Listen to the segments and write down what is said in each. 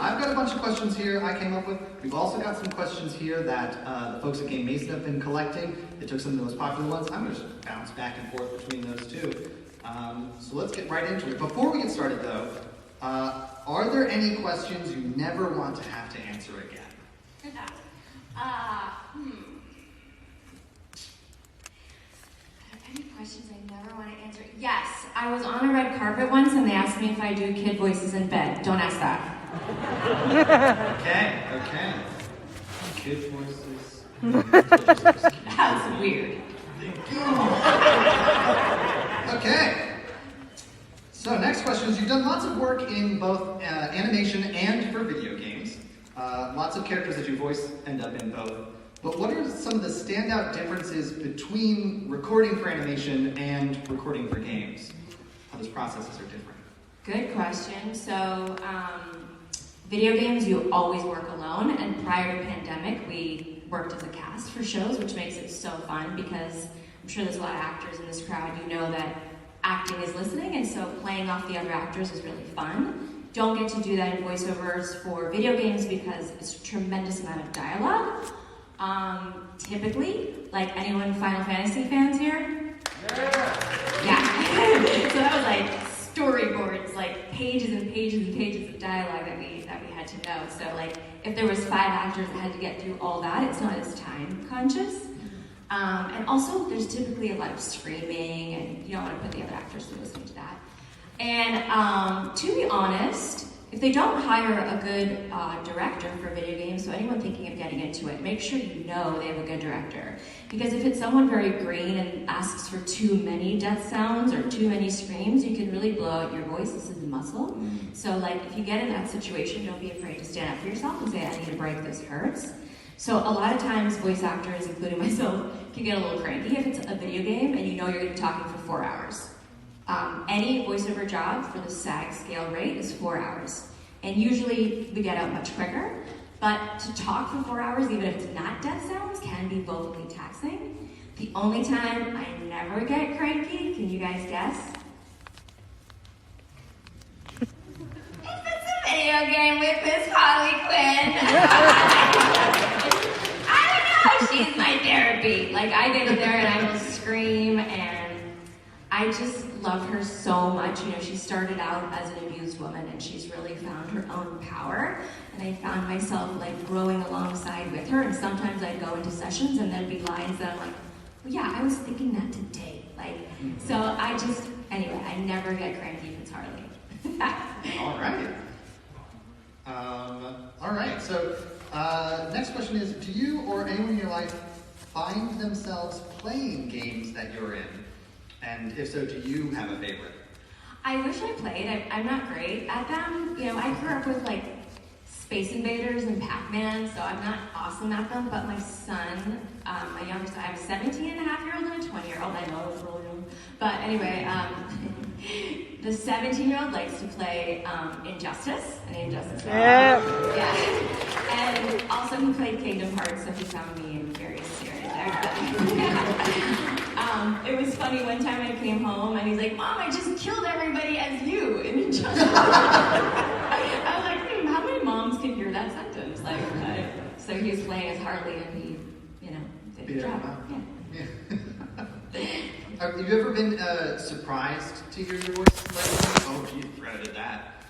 I've got a bunch of questions here I came up with. We've also got some questions here that the folks at Game Mason have been collecting. They took some of the most popular ones. I'm going to just bounce back and forth between those two. So let's get right into it. Before we get started, though, are there any questions you never want to have to answer again? Any questions I never want to answer? Yes, I was on a red carpet once and they asked me if I do kid voices in bed. Don't ask that. Okay. Kid voices. That's weird. Okay. So next question is, you've done lots of work in both animation and for video games. Lots of characters that you voice end up in both. But what are some of the standout differences between recording for animation and recording for games? How those processes are different? Good question. So, video games, you always work alone, and prior to pandemic, we worked as a cast for shows, which makes it so fun because I'm sure there's a lot of actors in this crowd. You know that acting is listening, and so playing off the other actors is really fun. Don't get to do that in voiceovers for video games because it's a tremendous amount of dialogue. Typically, like anyone Final Fantasy fans here? Yeah. So that was like storyboards, like pages and pages and pages of dialogue that we had to know. So like if there was 5 actors that had to get through all that, it's not as time conscious. And also there's typically a lot of screaming and you don't want to put the other actors through listening to that. And to be honest, if they don't hire a good director for video games, so anyone thinking of getting into it, make sure you know they have a good director. Because if it's someone very green and asks for too many death sounds or too many screams, you can really blow out your voice. This is a muscle. So like if you get in that situation, don't be afraid to stand up for yourself and say, I need a break, this hurts. So a lot of times voice actors, including myself, can get a little cranky if it's a video game and you know you're going to be talking for 4 hours. Any voiceover job for the SAG scale rate is 4 hours. And usually we get out much quicker, but to talk for 4 hours, even if it's not death sounds, can be vocally taxing. The only time I never get cranky, can you guys guess? If it's a video game with Miss Harley Quinn. I don't know, she's my therapy. Like I get in there and I will scream and I just love her so much. You know, she started out as an abused woman and she's really found her own power. And I found myself like growing alongside with her. And sometimes I'd go into sessions and there'd be lines that I'm like, well, yeah, I was thinking that today. Like, so anyway, I never get cranky if it's Harley. All right. So next question is, do you or anyone in your life find themselves playing games that you're in? And if so, do you have a favorite? I wish I played. I'm not great at them. You know, I grew up with like Space Invaders and Pac-Man, so I'm not awesome at them. But my son, my youngest, I have a 17-and-a-half-year-old and a 20-year-old. I know it's really young. But anyway, the 17-year-old likes to play Injustice. Any Injustice? Yeah. And also he played Kingdom Hearts, so he found me in various series there. It was funny, one time I came home and he's like, Mom, I just killed everybody as you in Injustice. I was like, how many moms can hear that sentence? Like, so he was playing as Harley and he, did a good job. Have you ever been surprised to hear your voice? Like, oh, gee, I forgot I did that.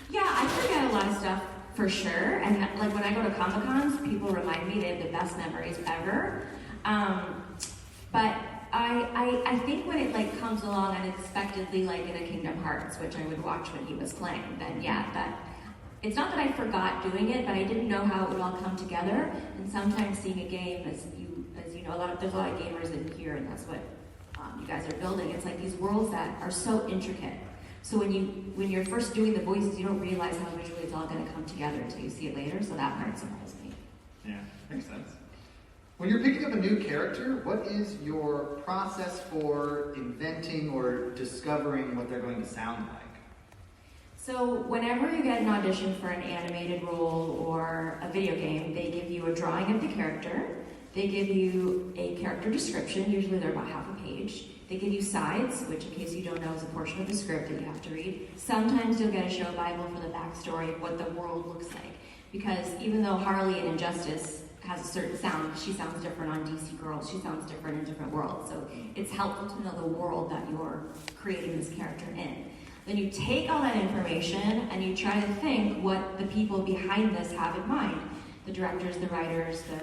Yeah, I forget a lot of stuff for sure. And like when I go to Comic-Cons, people remind me they have the best memories ever. But I think when it like comes along unexpectedly, like in a Kingdom Hearts, which I would watch when he was playing, then yeah, that it's not that I forgot doing it, but I didn't know how it would all come together. And sometimes seeing a game, as you know, there's a lot of gamers in here, and that's what you guys are building. It's like these worlds that are so intricate. So when you're first doing the voices, you don't realize how visually it's all going to come together until you see it later. So that part surprised me. Yeah, makes sense. When you're picking up a new character, what is your process for inventing or discovering what they're going to sound like? So whenever you get an audition for an animated role or a video game, they give you a drawing of the character. They give you a character description, usually they're about half a page. They give you sides, which in case you don't know is a portion of the script that you have to read. Sometimes you'll get a show Bible for the backstory of what the world looks like. Because even though Harley in Injustice has a certain sound, she sounds different on DC Girls, she sounds different in different worlds. So it's helpful to know the world that you're creating this character in. Then you take all that information and you try to think what the people behind this have in mind. The directors, the writers, the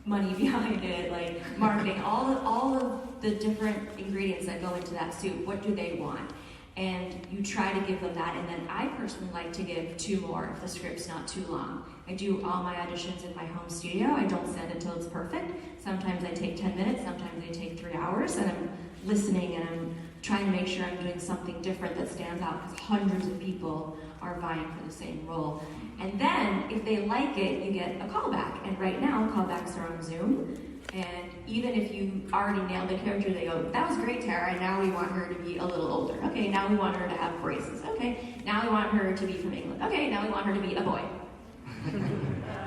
money behind it, like marketing, all of the different ingredients that go into that soup. What do they want? And you try to give them that, and then I personally like to give 2 more if the script's not too long. I do all my auditions in my home studio. I don't send until it's perfect. Sometimes I take 10 minutes, sometimes I take 3 hours, and I'm listening and I'm trying to make sure I'm doing something different that stands out, because hundreds of people are vying for the same role. And then, if they like it, you get a callback. And right now, callbacks are on Zoom. And even if you already nailed the character, they go, that was great, Tara, and now we want her to be a little older. Okay, now we want her to have braces. Okay, now we want her to be from England. Okay, now we want her to be a boy.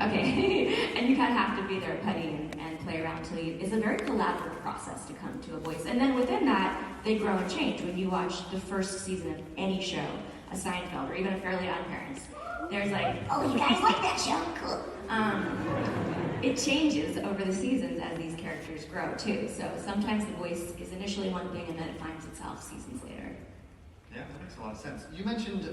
Okay, and you kind of have to be there putty and play around till you, it's a very collaborative process to come to a voice. And then within that, they grow and change. When you watch the first season of any show, a Seinfeld, or even a Fairly Odd Parents, there's like, oh, you guys like that show? Cool. It changes over the seasons as these characters grow too. So sometimes the voice is initially one thing and then it finds itself seasons later. Yeah, that makes a lot of sense. You mentioned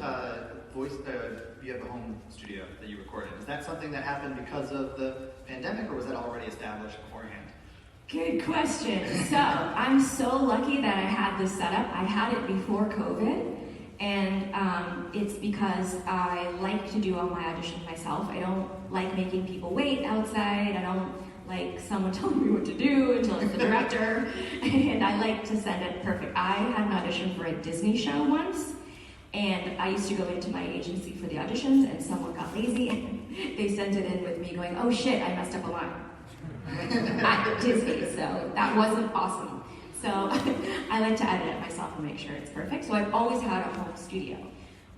voice via the home studio that you recorded. Is that something that happened because of the pandemic, or was that already established beforehand? Good question. So I'm so lucky that I had this set up. I had it before COVID. And it's because I like to do all my auditions myself. I don't like making people wait outside. I don't like someone telling me what to do until it's the director. And I like to send it perfect. I had an audition for a Disney show once, and I used to go into my agency for the auditions, and someone got lazy, and they sent it in with me going, oh shit, I messed up a line at Disney, so that wasn't awesome. So I like to edit it myself and make sure it's perfect. So I've always had a home studio.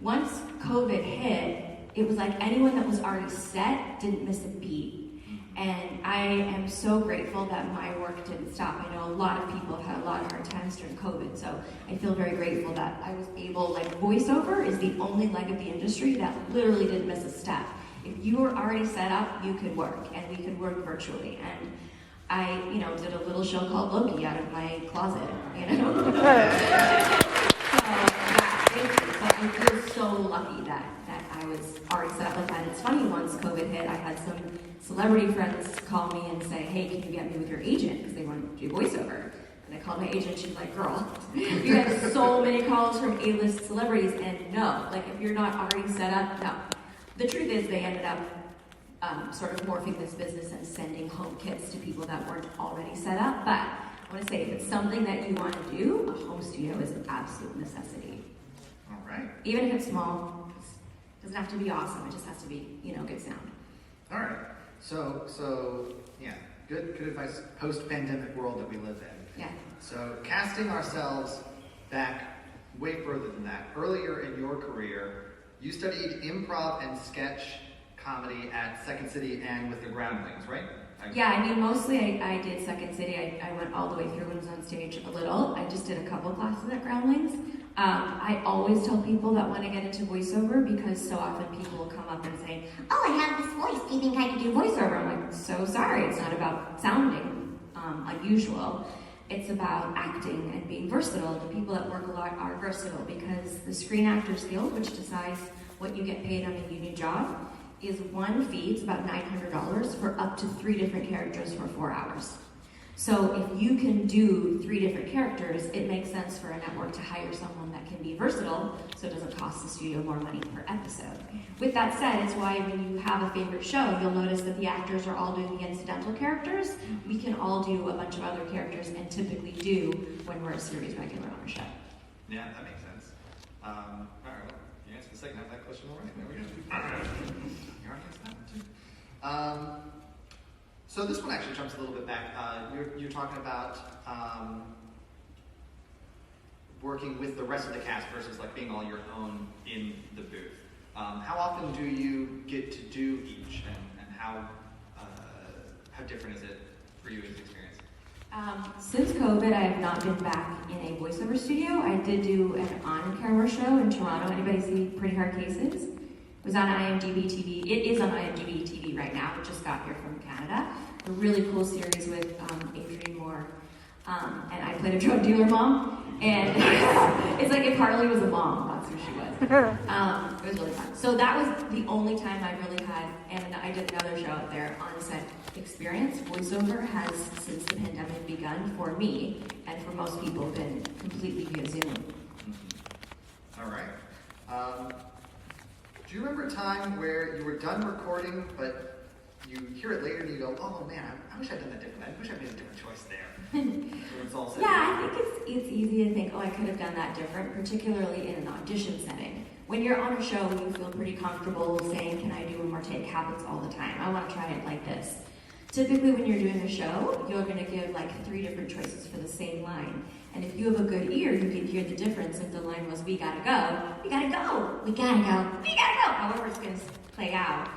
Once COVID hit, it was like anyone that was already set didn't miss a beat. And I am so grateful that my work didn't stop. I know a lot of people have had a lot of hard times during COVID, so I feel very grateful that I was able, like voiceover is the only leg of the industry that literally didn't miss a step. If you were already set up, you could work, and we could work virtually. And I, did a little show called Loki out of my closet, So, yeah, I feel so lucky that I was already set up like that. It's funny, once COVID hit, I had some celebrity friends call me and say, hey, can you get me with your agent? Because they wanted to do voiceover. And I called my agent, she's like, girl, you have so many calls from A-list celebrities, and no, like if you're not already set up, no. The truth is they ended up sort of morphing this business and sending home kits to people that weren't already set up. But I want to say, if it's something that you want to do, a home studio is an absolute necessity. All right. Even if it's small, it doesn't have to be awesome. It just has to be, good sound. All right. So yeah, good advice. Post-pandemic world that we live in. Yeah. So casting ourselves back way further than that. Earlier in your career, you studied improv and sketch comedy at Second City and with the Groundlings, right? Yeah, mostly I did Second City. I went all the way through and was on stage a little. I just did a couple classes at Groundlings. I always tell people that want to get into voiceover, because so often people will come up and say, oh, I have this voice, do you think I can do voiceover? I'm like, so sorry, it's not about sounding unusual. It's about acting and being versatile. The people that work a lot are versatile, because the Screen Actors Guild, which decides what you get paid on a union job, is one fee. It's about $900 for up to 3 different characters for 4 hours. So if you can do 3 different characters, it makes sense for a network to hire someone that can be versatile, so it doesn't cost the studio more money per episode. With that said, it's why when you have a favorite show, you'll notice that the actors are all doing the incidental characters. We can all do a bunch of other characters, and typically do when we're a series regular on a show. Yeah, that makes sense. All right, well, you answered the second half of that question already. There we go. You already answered that one too. So this one actually jumps a little bit back. You're talking about working with the rest of the cast versus like being all your own in the booth. How often do you get to do each, and how different is it for you as an experience? Since COVID, I have not been back in a voiceover studio. I did do an on-camera show in Toronto. Anybody see Pretty Hard Cases? It was on IMDb TV. It is on IMDb TV right now. It just got here from Canada. A really cool series with Adrienne Moore. And I played a drug dealer mom. And it's like if Harley was a mom, that's who she was. It was really fun. So that was the only time I really had, and I did another show out there, on-set experience. Voiceover has, since the pandemic begun, for me, and for most people, been completely via Zoom. Mm-hmm. All right. Do you remember a time where you were done recording, but you hear it later and you go, oh man, I wish I'd done that different. I wish I'd made a different choice there. Yeah, I think it's easy to think, oh, I could have done that different, particularly in an audition setting. When you're on a show, you feel pretty comfortable saying, can I do one more take? Happens all the time. I want to try it like this. Typically, when you're doing a show, you're going to give like 3 different choices for the same line. And if you have a good ear, you can hear the difference. If the line was, we gotta go, we gotta go, we gotta go, we gotta go. However it's going to play out.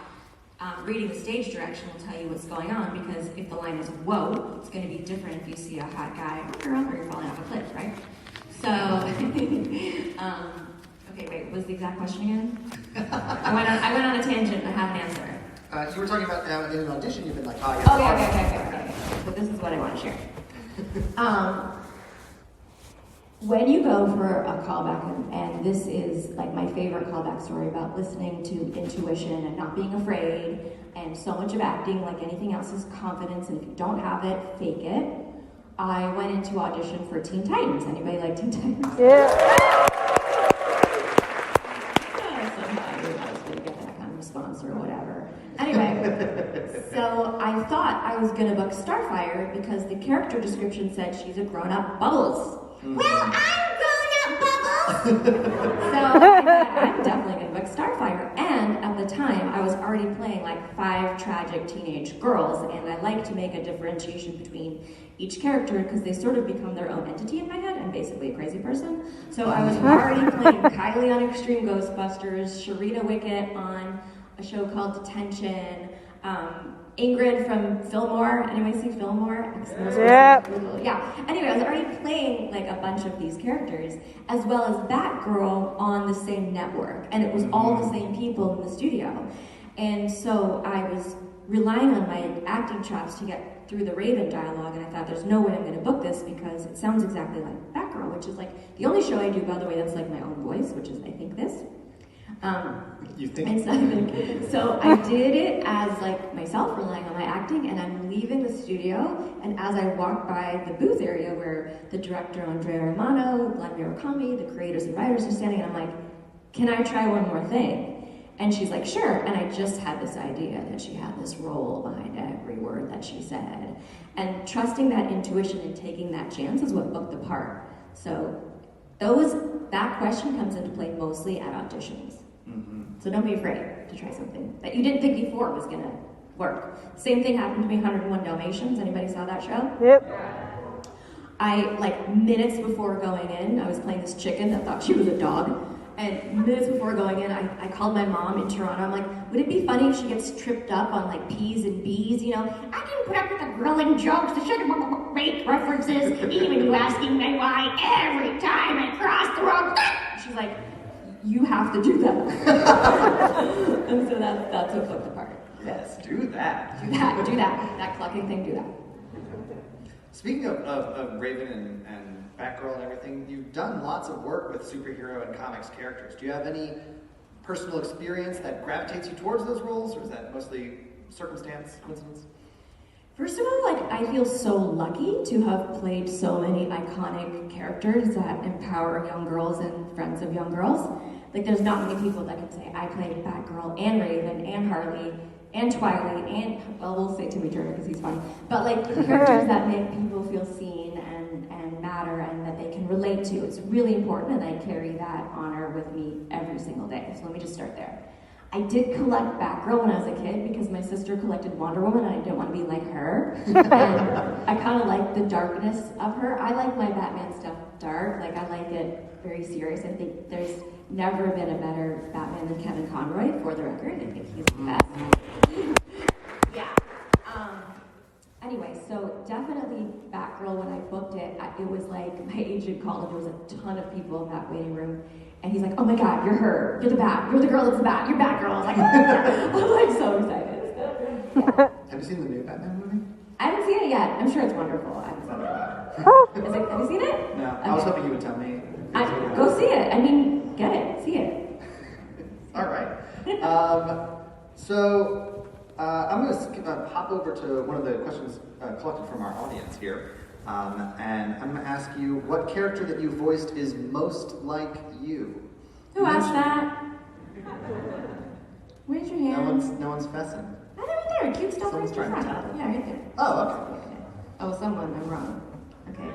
Reading the stage direction will tell you what's going on, because if the line is whoa, it's going to be different if you see a hot guy or girl or you're falling off a cliff, right? So, okay, wait, what was the exact question again? I went on a tangent and I have an answer. You were talking about in an audition, you've been like, oh, yeah. Okay. But this is what I want to share. When you go for a callback, and this is like my favorite callback story about listening to intuition and not being afraid, and so much of acting, like anything else, is confidence, and if you don't have it, fake it. I went into audition for Teen Titans. Anybody like Teen Titans? Yeah. Somehow I knew I was going to get that kind of response or whatever. Anyway, so I thought I was going to book Starfire because the character description said she's a grown-up Bubbles. Well, I'm grown-up Bubbles! So I thought, I'm definitely going to book Starfire. And at the time, I was already playing like 5 tragic teenage girls, and I like to make a differentiation between each character because they sort of become their own entity in my head. I'm basically a crazy person. So I was already playing Kylie on Extreme Ghostbusters, Sharita Wicket on a show called Detention, Ingrid from Fillmore. Anybody see Fillmore? Yeah. Anyway, I was already playing like a bunch of these characters, as well as Batgirl on the same network, and it was all the same people in the studio. And so I was relying on my acting chops to get through the Raven dialogue, and I thought, there's no way I'm going to book this because it sounds exactly like Batgirl, which is like the only show I do, by the way, that's like my own voice, which is, I think, this. You think? So I did it as like myself, relying on my acting, and I'm leaving the studio, and as I walk by the booth area where the director Andrea Romano, Glenn Murakami, the creators and writers are standing, and I'm like, can I try one more thing? And she's like, sure. And I just had this idea that she had this role behind every word that she said. And trusting that intuition and taking that chance is what booked the part. So that question comes into play mostly at auditions. Mm-hmm. So don't be afraid to try something that you didn't think before was gonna work. Same thing happened to me, 101 Dalmatians. Anybody saw that show? Yep. I, like, minutes before going in, I was playing this chicken that thought she was a dog. And minutes before going in, I called my mom in Toronto. I'm like, would it be funny if she gets tripped up on like P's and B's, you know? I can put up with the grilling jokes, the sugar make references, even you asking me why every time I cross the road. She's like, you have to do that. And so that's what booked the part. Yes, do that. Do that. That clucking thing, do that. Speaking of Raven and Batgirl and everything, you've done lots of work with superhero and comics characters. Do you have any personal experience that gravitates you towards those roles, or is that mostly circumstance, coincidence? First of all, like, I feel so lucky to have played so many iconic characters that empower young girls and friends of young girls. Like, there's not many people that can say, I played Batgirl and Raven and Harley and Twilight and, well, we'll say Timmy Turner because he's funny. But, like, characters that make people feel seen and matter and that they can relate to. It's really important, and I carry that honor with me every single day. So let me just start there. I did collect Batgirl when I was a kid because my sister collected Wonder Woman and I didn't want to be like her. And I kind of like the darkness of her. I like my Batman stuff dark. Like, I like it very serious. I think there's never been a better Batman than Kevin Conroy, for the record. I think he's the best. Yeah. Anyway, so there was a ton of people in that waiting room. And he's like, oh my God, you're her. You're the Bat. You're the girl that's the Bat. You're Batgirl. I was like, ah! I'm like so excited. Yeah. Have you seen the new Batman movie? I haven't seen it yet. I'm sure it's wonderful. I haven't seen it. Is it, have you seen it? No, Okay. I was hoping you would tell me. Go see it. I mean, get it. See it. All right. I'm going to hop over to one of the questions collected from our audience here. And I'm going to ask you what character that you voiced is most like you? Who asked that? Raise your hand. No one's fessing. Oh, they're right there. Cute stuff. Someone's Raise your trying to hand. tell. Yeah, right there. Oh, okay. Oh, someone. I'm wrong. Okay.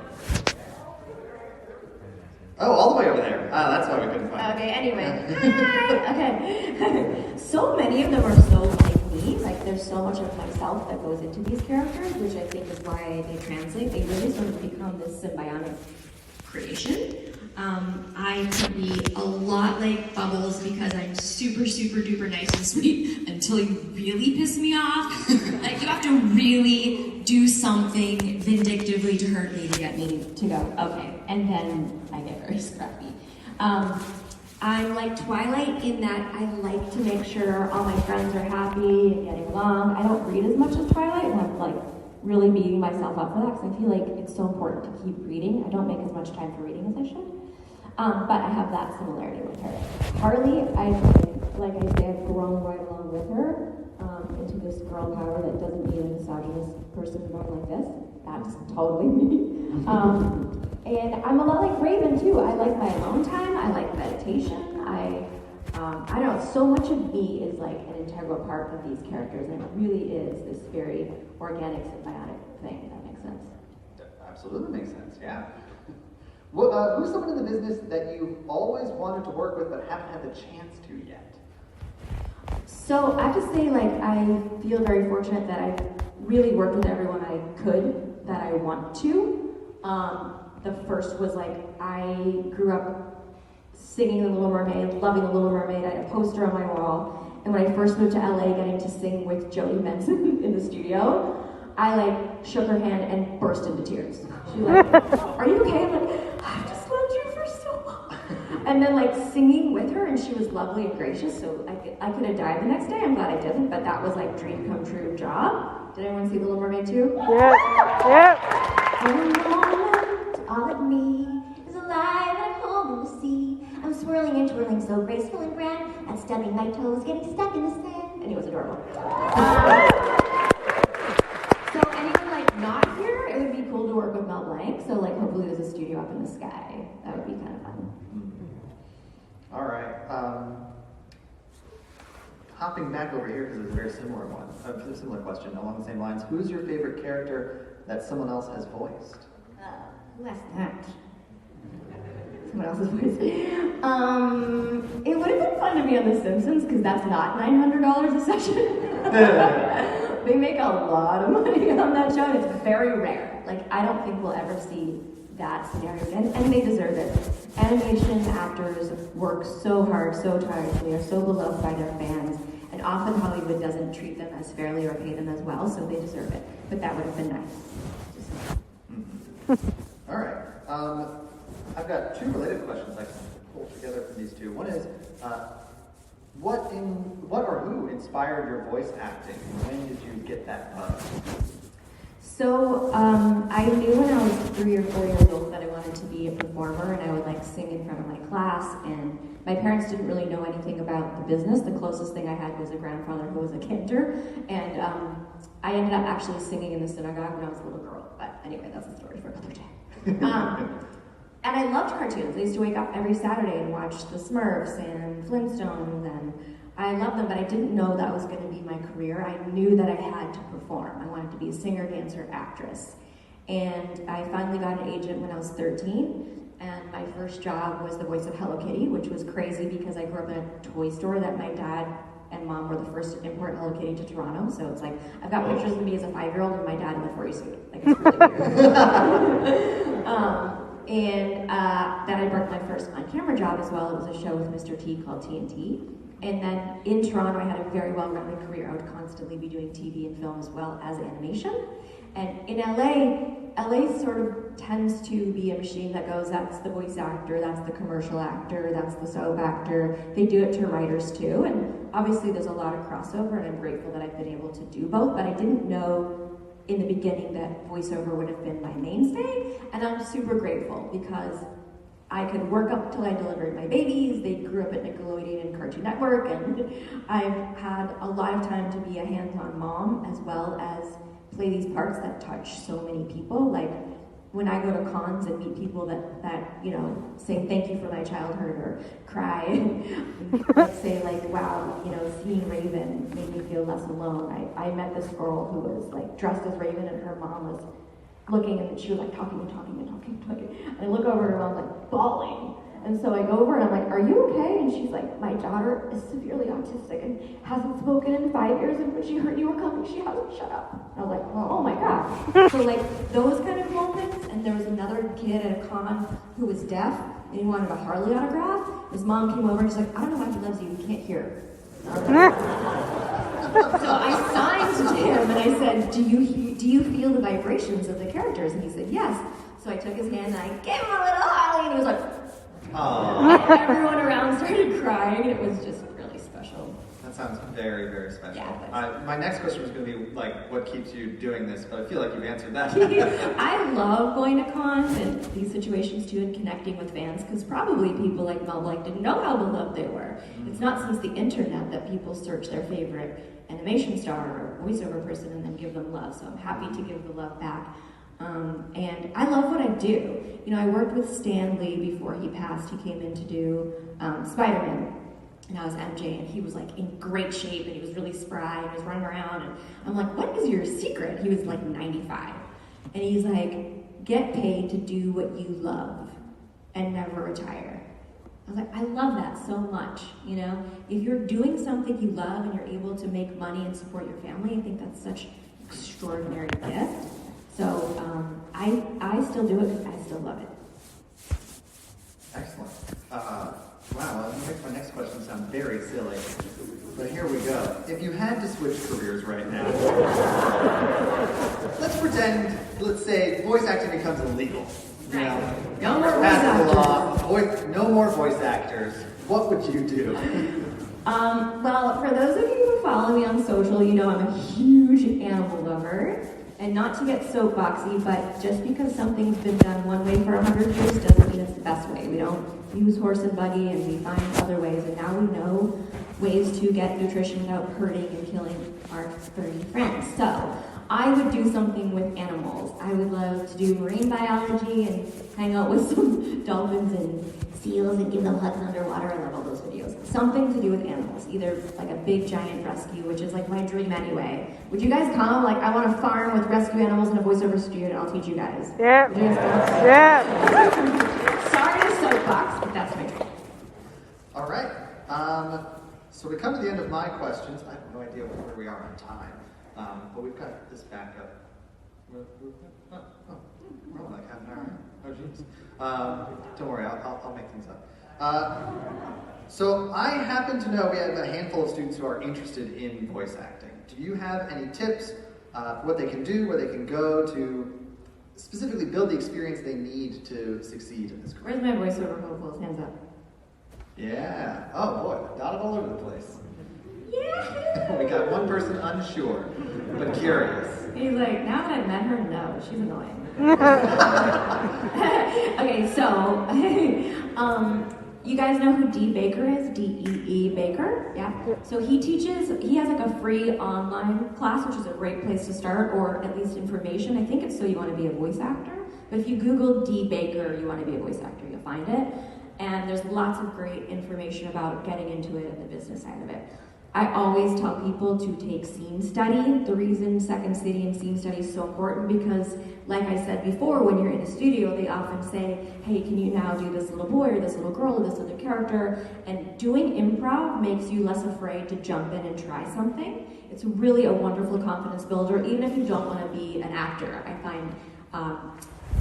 Oh, all the way over there. That's why we couldn't find it. Okay, anyway. Hi! Okay. So many of them are so like me. Like, there's so much of myself that goes into these characters, which I think is why they translate. They really sort of become this symbiotic creation. I can be a lot like Bubbles because I'm super, super duper nice and sweet until you really piss me off. Like, you have to really do something vindictively to hurt me to get me to go, okay. And then I get very scrappy. I'm like Twilight in that I like to make sure all my friends are happy and getting along. I don't read as much as Twilight, and I'm like really beating myself up for that because I feel like it's so important to keep reading. I don't make as much time for reading as I should. But I have that similarity with her. Harley, like I say, I've grown right along with her into this girl power that doesn't need a misogynist person going like this. That's totally me. And I'm a lot like Raven too. I like my alone time. I like meditation. I don't know. So much of me is like an integral part of these characters, and it really is this very organic, symbiotic thing. If that makes sense. That absolutely makes sense. Yeah. Well, who's someone in the business that you've always wanted to work with but haven't had the chance to yet? So I have to say, like, I feel very fortunate that I've really worked with everyone I could that I want to. The first was like, I grew up singing The Little Mermaid, loving The Little Mermaid. I had a poster on my wall. And when I first moved to LA, getting to sing with Jodie Benson in the studio, I like shook her hand and burst into tears. She like, are you okay? I'm like, I've just loved you for so long. And then like singing with her, and she was lovely and gracious, so I could have died the next day. I'm glad I didn't, but that was like dream come true job. Did anyone see The Little Mermaid too? Yeah. For a moment, all of me is alive and I'm holding the sea. I'm swirling and twirling so graceful and grand, and stubbing my toes, getting stuck in the sand. And it was adorable. So anyone like not here, it would be cool to work with Mel Blanc. So like hopefully there's a studio up in the sky. That would be kind of fun. All right. Hopping back over here because it's a very similar one, a similar question along the same lines. Who's your favorite character that someone else has voiced? Who asked that? Someone else's voice. It would have been fun to be on The Simpsons because that's not $900 a session. They make a lot of money on that show, and it's very rare. Like, I don't think we'll ever see that scenario again, and they deserve it. Animation actors work so hard, so tirelessly, are so beloved by their fans, and often Hollywood doesn't treat them as fairly or pay them as well, so they deserve it. But that would have been nice. All right. I've got two related questions I can pull together from these two. One is, what or who inspired your voice acting? When did you get that bug? So I knew when I was 3 or 4 years old that I wanted to be a performer, and I would like sing in front of my class, and my parents didn't really know anything about the business. The closest thing I had was a grandfather who was a cantor, and I ended up actually singing in the synagogue when I was a little girl. But anyway, that's a story for another day. And I loved cartoons. I used to wake up every Saturday and watch the Smurfs and Flintstones, and I loved them, but I didn't know that was going to be my career. I knew that I had to perform. I wanted to be a singer, dancer, actress. And I finally got an agent when I was 13, and my first job was the voice of Hello Kitty, which was crazy because I grew up in a toy store that my dad and mom were the first to import Hello Kitty to Toronto. So it's like, I've got pictures of me as a 5-year-old and my dad in the furry suit. Like, it's really weird. And then I worked my first on-camera job as well. It was a show with Mr. T called TNT. And then in Toronto, I had a very well-rounded career. I would constantly be doing TV and film as well as animation. And in LA sort of tends to be a machine that goes, that's the voice actor, that's the commercial actor, that's the soap actor. They do it to writers too, and obviously there's a lot of crossover, and I'm grateful that I've been able to do both, but I didn't know in the beginning that voiceover would have been my mainstay, and I'm super grateful because I could work up till I delivered my babies. They grew up at Nickelodeon and Cartoon Network, and I've had a lot of time to be a hands-on mom as well as play these parts that touch so many people. Like when I go to cons and meet people that you know, say thank you for my childhood or cry and say like, wow, you know, seeing Raven made me feel less alone. I met this girl who was like dressed as Raven, and her mom was looking, and she was like talking. And I look over at her mom like bawling. And so I go over and I'm like, are you okay? And she's like, my daughter is severely autistic and hasn't spoken in 5 years, and when she heard you were coming, she hasn't shut up. And I was like, oh my God. So like those kind of moments. And there was another kid at a con who was deaf, and he wanted a Harley autograph. His mom came over and she's like, I don't know why he loves you, he can't hear. So I signed to him and I said, do you feel the vibrations of the characters? And he said, yes. So I took his hand and I gave him a little Harley, and he was like, aww. And everyone around started crying, and it was just really special. That sounds very, very special. Yeah, my next question was going to be like, what keeps you doing this? But I feel like you've answered that. I love going to cons and these situations too, and connecting with fans, because probably people like Mel Blanc didn't know how beloved they were. It's not since the internet that people search their favorite animation star or voiceover person and then give them love. So I'm happy to give the love back. And I love what I do. You know, I worked with Stan Lee before he passed. He came in to do Spider-Man, and I was MJ, and he was like in great shape, and he was really spry, and he was running around, and I'm like, what is your secret? He was like 95, and he's like, get paid to do what you love and never retire. I was like, I love that so much, you know? If you're doing something you love and you're able to make money and support your family, I think that's such an extraordinary gift. So I still do it because I still love it. Excellent. Wow, that makes my next question sound very silly. But here we go. If you had to switch careers right now, let's say voice acting becomes illegal. You know, No more voice pass the actors. law, no more voice actors. What would you do? Well, for those of you who follow me on social, you know I'm a huge animal lover. And not to get soapboxy, but just because something's been done one way for 100 years doesn't mean it's the best way. We don't use horse and buggy, and we find other ways, and now we know ways to get nutrition without hurting and killing our furry friends. So I would do something with animals. I would love to do marine biology and hang out with some dolphins and seals and give them hugs underwater. I love all those videos. Something to do with animals, either like a big giant rescue, which is like my dream anyway. Would you guys come? Like, I want to farm with rescue animals in a voiceover studio, and I'll teach you guys. Yep. Would you guys come? Yep. Sorry to soapbox, but that's my dream. All right. So we come to the end of my questions. I have no idea where we are on time, but we've got this back up. We're only like half an hour. Oh, jeez. Don't worry, I'll make things up. So I happen to know we have a handful of students who are interested in voice acting. Do you have any tips for what they can do, where they can go to specifically build the experience they need to succeed in this career? Where's my voiceover hopefuls? Hands up. Yeah. Oh boy, dotted all over the place. Yeah. We got one person unsure, but curious. He's like, now that I've met her, no, she's annoying. Okay, so, you guys know who Dee Baker is? D-E-E Baker? Yeah? So he has like a free online class, which is a great place to start, or at least information. I think it's so you want to be a voice actor. But if you Google Dee Baker, you want to be a voice actor, you'll find it. And there's lots of great information about getting into it and the business side of it. I always tell people to take scene study. The reason Second City and scene study is so important because, like I said before, when you're in a studio, they often say, hey, can you now do this little boy or this little girl or this other character? And doing improv makes you less afraid to jump in and try something. It's really a wonderful confidence builder, even if you don't want to be an actor. I find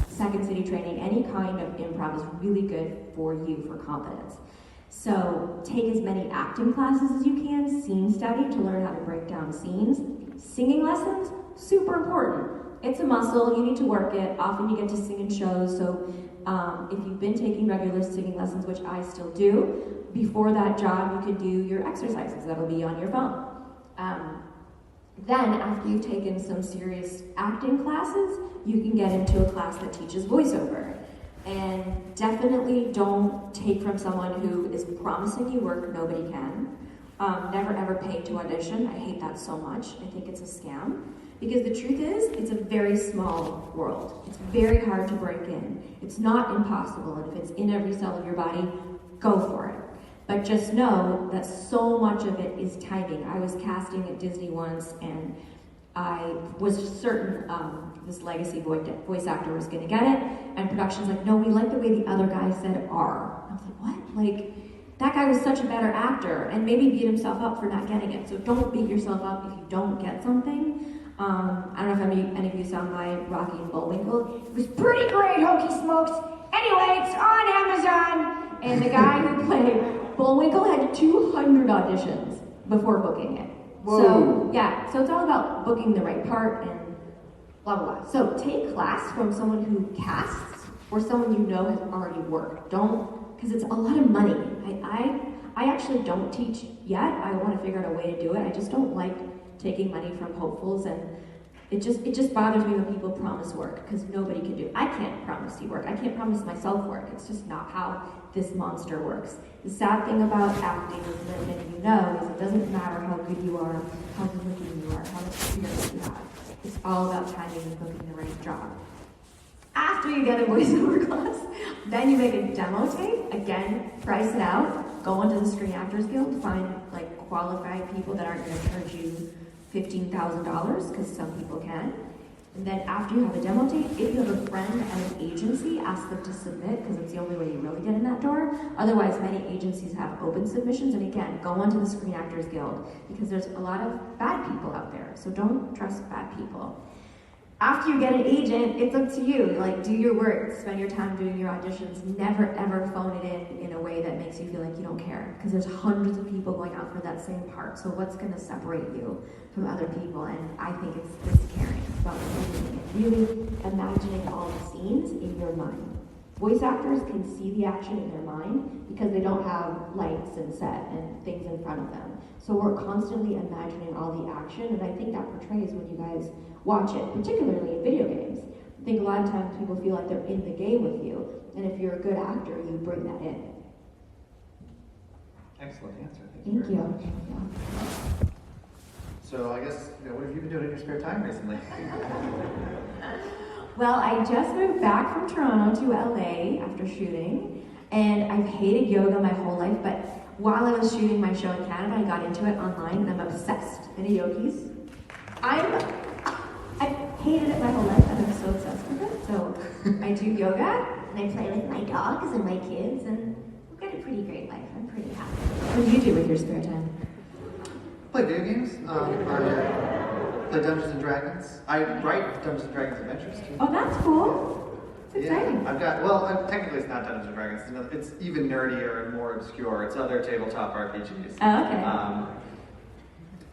Second City training, any kind of improv is really good for you for confidence. So take as many acting classes as you can, scene study to learn how to break down scenes. Singing lessons, super important. It's a muscle, you need to work it. Often you get to sing in shows, so if you've been taking regular singing lessons, which I still do, before that job you can do your exercises. That'll be on your phone. Then, after you've taken some serious acting classes, you can get into a class that teaches voiceover. And definitely don't take from someone who is promising you work nobody can. Never ever pay to audition. I hate that so much. I think it's a scam. Because the truth is, it's a very small world. It's very hard to break in. It's not impossible, and if it's in every cell of your body, go for it. But just know that so much of it is timing. I was casting at Disney once, and I was certain this legacy voice actor was gonna get it, and production's like, no, we like the way the other guy said R. I was like, what? Like, that guy was such a better actor, and maybe beat himself up for not getting it. So don't beat yourself up if you don't get something. I don't know if any of you saw my Rocky and Bullwinkle. It was pretty great, hokey smokes. Anyway, it's on Amazon. And the guy who played Bullwinkle had 200 auditions before booking it. Whoa. So, yeah, so it's all about booking the right part and blah, blah, blah. So take class from someone who casts or someone you know has already worked. Don't, because it's a lot of money. I actually don't teach yet. I want to figure out a way to do it. I just don't like taking money from hopefuls, and it just bothers me when people promise work, because nobody can do it. I can't promise you work. I can't promise myself work. It's just not how this monster works. The sad thing about acting, as many of you know, is it doesn't matter how good you are, how good looking you are, how much experience you have. It's all about timing and booking the right job. After you get a voiceover class, then you make a demo tape. Again, price it out. Go into the Screen Actors Guild, find like qualified people that aren't going to charge you $15,000, because some people can. And then after you have a demo tape, if you have a friend at an agency, ask them to submit, because it's the only way you really get in that door. Otherwise, many agencies have open submissions, and again, go onto the Screen Actors Guild, because there's a lot of bad people out there, so don't trust bad people. After you get an agent, it's up to you. Like, do your work, spend your time doing your auditions. Never ever phone it in a way that makes you feel like you don't care, because there's hundreds of people going out for that same part. So what's going to separate you from other people? And I think it's this caring. It's about really imagining all the scenes in your mind. Voice actors can see the action in their mind because they don't have lights and set and things in front of them. So we're constantly imagining all the action, and I think that portrays when you guys watch it, particularly in video games. I think a lot of times people feel like they're in the game with you, and if you're a good actor, you bring that in. Excellent answer. Thank you. So I guess, what have you been doing in your spare time recently? Well, I just moved back from Toronto to LA after shooting, and I've hated yoga my whole life, but while I was shooting my show in Canada, I got into it online, and I'm obsessed in a yogis. I've hated it my whole life, and I'm so obsessed with it. So I do yoga, and I play with my dogs and my kids, and I've got a pretty great life. I'm pretty happy. What do you do with your spare time? Play video games. Play Dungeons and Dragons. I write Dungeons and Dragons adventures too. Oh, that's cool. It's exciting. Yeah, I've got, technically it's not Dungeons and Dragons. It's even nerdier and more obscure. It's other tabletop RPGs. Oh, okay.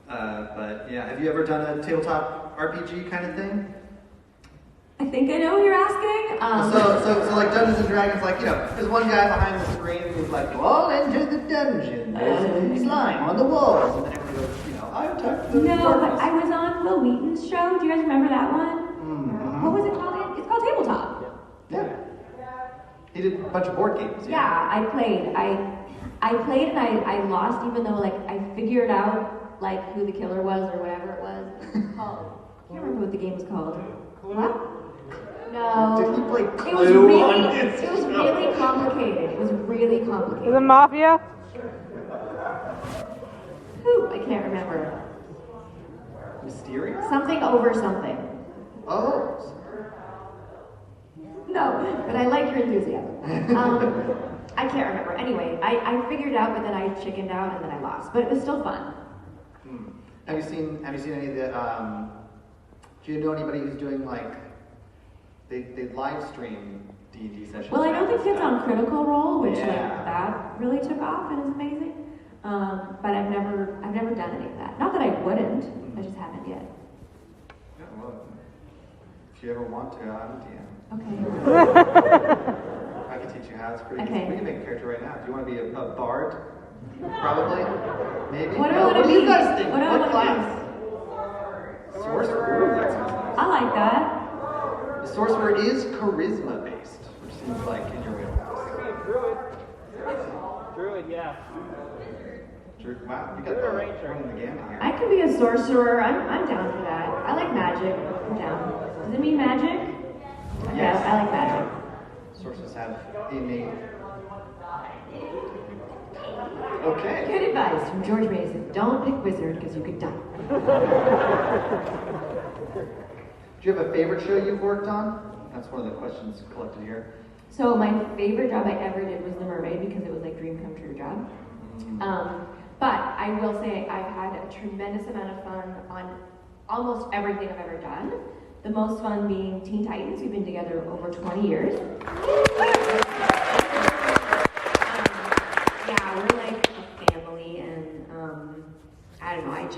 But yeah, have you ever done a tabletop RPG kind of thing? I think I know what you're asking. So like Dungeons and Dragons, like, there's one guy behind the screen who's like, all enter the dungeon. There's slime on the walls. And then everybody goes, I'm touched the No, darkness. but I was on Will Wheaton's show. Do you guys remember that one? Mm-hmm. What was it called? It's called Tabletop. Yeah. He did a bunch of board games. Yeah, I played. I played and I lost, even though I figured out who the killer was or whatever it was. Called. I can't remember what the game was called. What? No. Did he play Clue It was really complicated. It was really complicated. Is it Mafia? Whew, I can't remember. Mysterious? Something over something. Oh. No, but I like your enthusiasm. I can't remember. Anyway, I figured it out, but then I chickened out and then I lost. But it was still fun. Have you seen any of the, do you know anybody who's doing they live stream D&D sessions. Well, I know the kids on Critical Role, which Yeah. like that really took off and is amazing. But I've never done any of that. Not that I wouldn't, I just haven't yet. Yeah, well, if you ever want to, I'm a DM. Okay. I can teach you how. It's pretty Okay. easy. We can make a character right now. Do you want to be a bard? Probably. Maybe. What do I No, want to do be? you guys think? What do I What want class? to Sorcerer. Ooh, that sounds be? nice. I like that. The sorcerer is charisma based, which seems like in your wheelhouse. Druid, yeah. Wow, you got the running the gamut here. I could be a sorcerer. I'm down for that. I like magic. I'm down. Does it mean magic? Okay, Yes. I like magic. Sorcerers have innate. Okay. Good advice from George Mason. Don't pick wizard because you could die. Do you have a favorite show you've worked on? That's one of the questions collected here. So my favorite job I ever did was The Mermaid because it was like dream come true job. But I will say I've had a tremendous amount of fun on almost everything I've ever done. The most fun being Teen Titans. We've been together over 20 years. Yeah, we're like a family, and I don't know,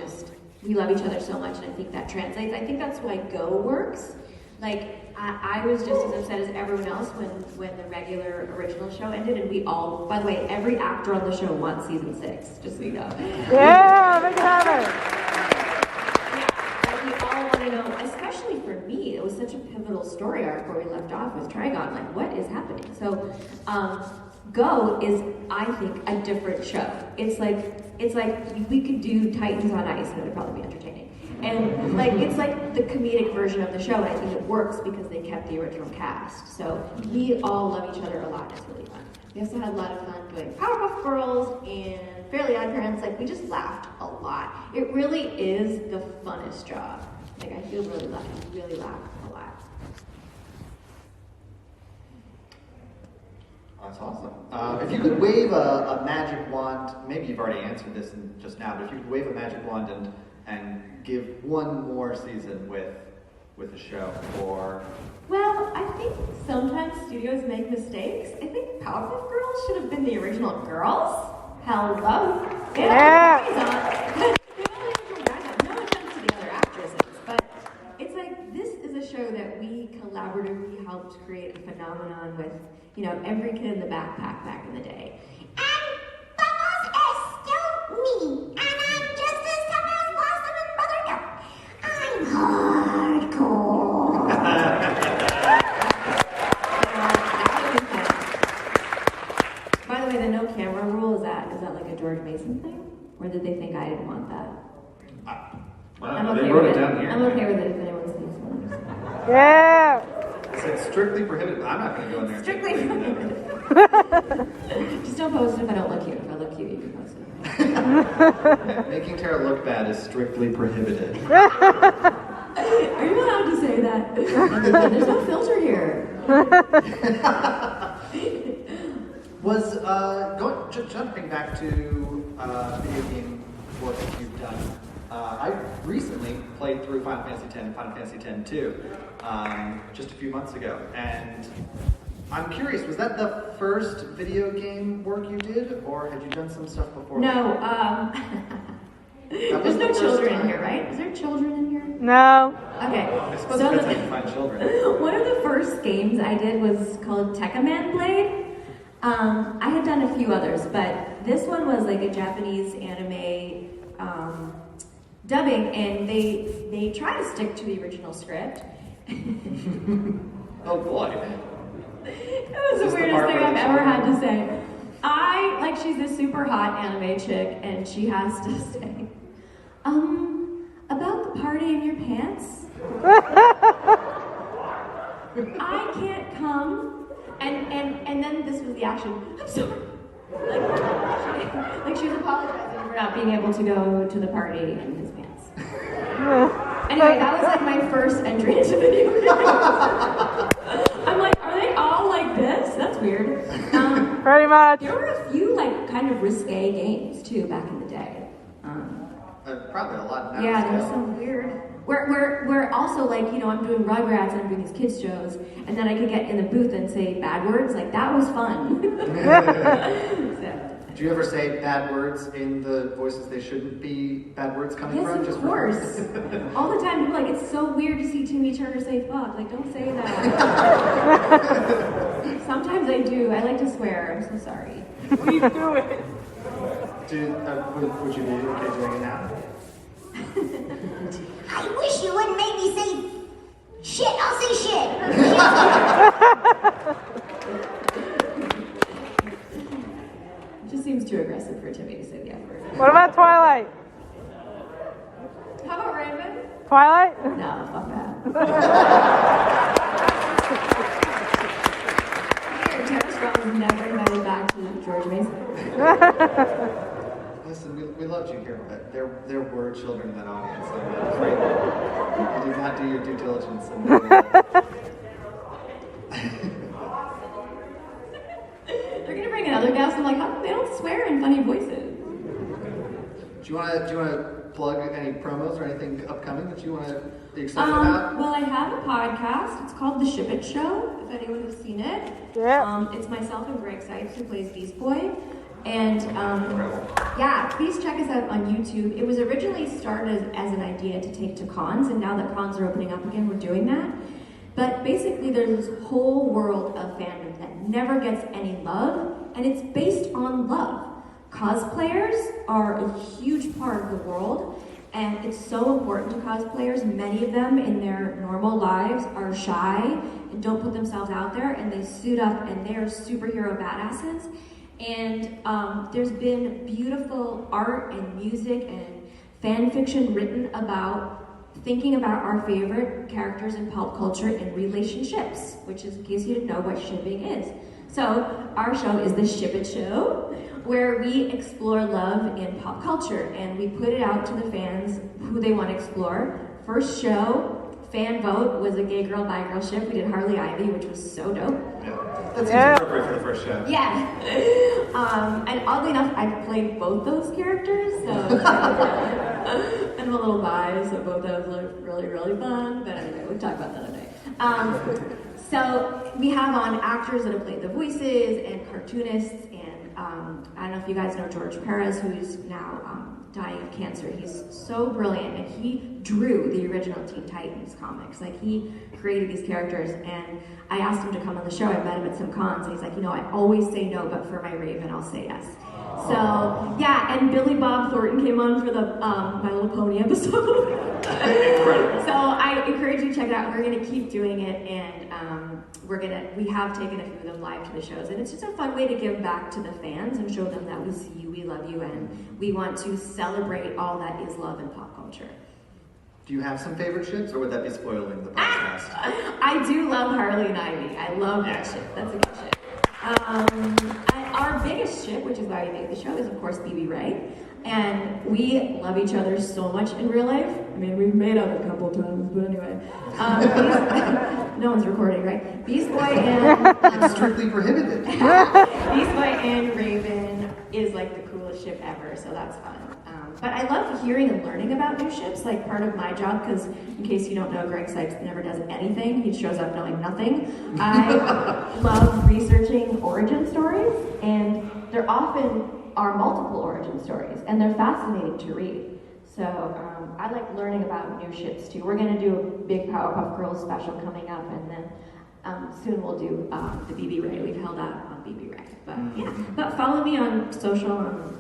we love each other so much, and I think that translates. I think that's why Go works. Like, I was just as upset as everyone else when the regular original show ended, and we all, by the way, every actor on the show wants season 6, just so you know. Yeah, make it happen. Yeah, we all want to know, especially for me, it was such a pivotal story arc where we left off with Trigon, like, what is happening? So, Go is, I think, a different show. It's like we could do Titans on Ice and it would probably be entertaining. And like it's like the comedic version of the show, and I think it works because they kept the original cast. So we all love each other a lot, and it's really fun. We also had a lot of fun doing Powerpuff Girls and Fairly Odd Parents. Like, we just laughed a lot. It really is the funnest job. Like, I feel really lucky. I really laughed a lot. That's awesome. If you could wave a magic wand, maybe you've already answered this just now, but if you could wave a magic wand and give one more season with a show, or Well, I think sometimes studios make mistakes. I think Powerpuff Girls should have been the original girls. Hello. Yeah. No offense to the other actresses, but it's like this is a show that we collaboratively helped create a phenomenon with, every kid in the backpack back in the day. And Bubbles is still me, and I'm just as tough as Blossom and Buttercup. I'm hardcore. By the way, the no camera rule, is that like a George Mason thing? Or did they think I didn't want that? I'm okay they wrote with it down here. I'm okay with it if anyone sees one. Yeah. It's strictly prohibited. I'm not going to go in there. Strictly prohibited. Just don't post it if I don't look cute. If I look cute, you can post it. Making Tara look bad is strictly prohibited. Are you allowed to say that? There's no filter here. Jumping back to video game work that you've done. I recently played through Final Fantasy X and Final Fantasy X-2 just a few months ago, and I'm curious, was that the first video game work you did, or had you done some stuff before? No, there's no children in here, right? Is there children in here? No. Okay. I suppose it depends how you find children. One of the first games I did was called Tekkaman Blade. I had done a few others, but this one was like a Japanese anime dubbing, and they try to stick to the original script. Oh boy. It was Is this the the weirdest part thing where I've the ever had children- to say. She's this super hot anime chick, and she has to say, about the party in your pants? I can't come. And then this was the action. I'm sorry. Like she was apologizing for not being able to go to the party in his pants. Anyway, that was like my first entry into video games. I'm like, are they all like this? That's weird. Pretty much. There were a few like kind of risque games too back in the day. Probably a lot now. Yeah, there's still. some weird. We're also like, you know, I'm doing Rugrats and I'm doing these kids shows, and then I could get in the booth and say bad words. Like, that was fun. So. Do you ever say bad words in the voices they shouldn't be bad words coming from? Yes, of course. All the time, people are like, it's so weird to see Timmy Turner say fuck. Like, don't say that. Sometimes I do. I like to swear. I'm so sorry. Please do it. Would you be okay doing it now? I wish you wouldn't make me say shit. I'll say shit. It just seems too aggressive for Timmy to say the F word. What about Twilight? How about Raven? Twilight? No, fuck that. Tara Strong was never invited back to George Mason. Listen, we loved you here, but there were children in that audience, so I'm afraid you did not do your due diligence. They're gonna bring another guest. I'm like, how come they don't swear in funny voices? Do you want to plug any promos or anything upcoming that you want to be excited about? Well, I have a podcast. It's called The Ship It Show, if anyone has seen it. Yeah. It's myself and Greg Seitz, who plays Beast Boy. And yeah, please check us out on YouTube. It was originally started as an idea to take to cons, and now that cons are opening up again, we're doing that. But basically, there's this whole world of fandom that never gets any love, and it's based on love. Cosplayers are a huge part of the world, and it's so important to cosplayers. Many of them in their normal lives are shy and don't put themselves out there, and they suit up and they're superhero badasses. And there's been beautiful art and music and fan fiction written about thinking about our favorite characters in pop culture in relationships, which is, in case you didn't know what shipping is. So our show is The Ship It Show, where we explore love in pop culture, and we put it out to the fans who they want to explore. First show, fan vote, was a gay girl, bi girl ship. We did Harley Ivy, which was so dope. Yeah. That seems appropriate for the first show. Yeah. And oddly enough, I played both those characters, so and I'm a little biased, so both those look really, really fun. But anyway, we'll talk about that another day. So we have on actors that have played the voices and cartoonists, and I don't know if you guys know George Perez, who's now dying of cancer. He's so brilliant, and he drew the original Teen Titans comics. Like, he created these characters, and I asked him to come on the show. I met him at some cons, and he's like, you know, I always say no, but for my Raven, I'll say yes. So, yeah, and Billy Bob Thornton came on for the My Little Pony episode. Incredible. So I encourage you to check it out. We're gonna keep doing it, and we have taken a few of them live to the shows, and it's just a fun way to give back to the fans and show them that we see you, we love you, and we want to celebrate all that is love in pop culture. Do you have some favorite ships, or would that be spoiling the podcast? I do love Harley and Ivy. I love that ship. That's a good ship. Our biggest ship, which is why we made the show, is of course BB Ray. And we love each other so much in real life. I mean, we've made up a couple times, but anyway. No one's recording, right? Beast Boy and... It's strictly prohibited. Beast Boy and Raven is like the coolest ship ever, so that's fun. But I love hearing and learning about new ships, like part of my job, because in case you don't know, Greg Seitz never does anything. He shows up knowing nothing. I love researching origin stories, and there often are multiple origin stories, and they're fascinating to read. So I like learning about new ships too. We're gonna do a big Powerpuff Girls special coming up, and then soon we'll do the BB Ray. We've held out on BB Ray, but yeah. But follow me on social,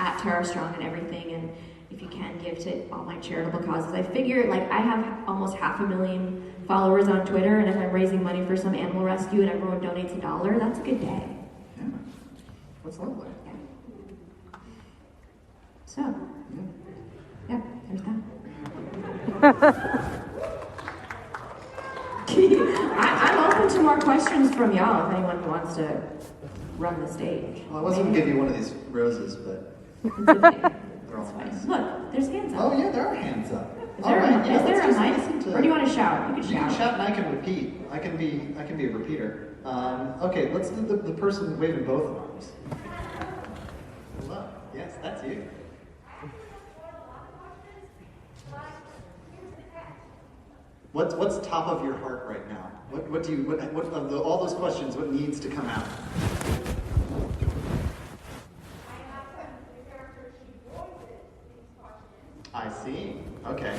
at Tara Strong and everything, and if you can, give to all my charitable causes. I figure, like, I have almost 500,000 followers on Twitter, and if I'm raising money for some animal rescue and everyone donates $1, that's a good day. Yeah. That's lovely. Yeah. So, yeah, there's that. I'm open to more questions from y'all if anyone wants to run the stage. Well, I was going to give you one of these roses, but It's okay. they're all nice. Look, there's hands up. Oh yeah, there are hands up. Is there a let's mic? listen to- Or do you want to shout? You can You can shout. shout and I can repeat. I can be a repeater. Okay, let's do the person waving both arms. Hello. Yes, that's you. What's top of your heart right now? What do you, what of all those questions, what needs to come out? I see. Okay.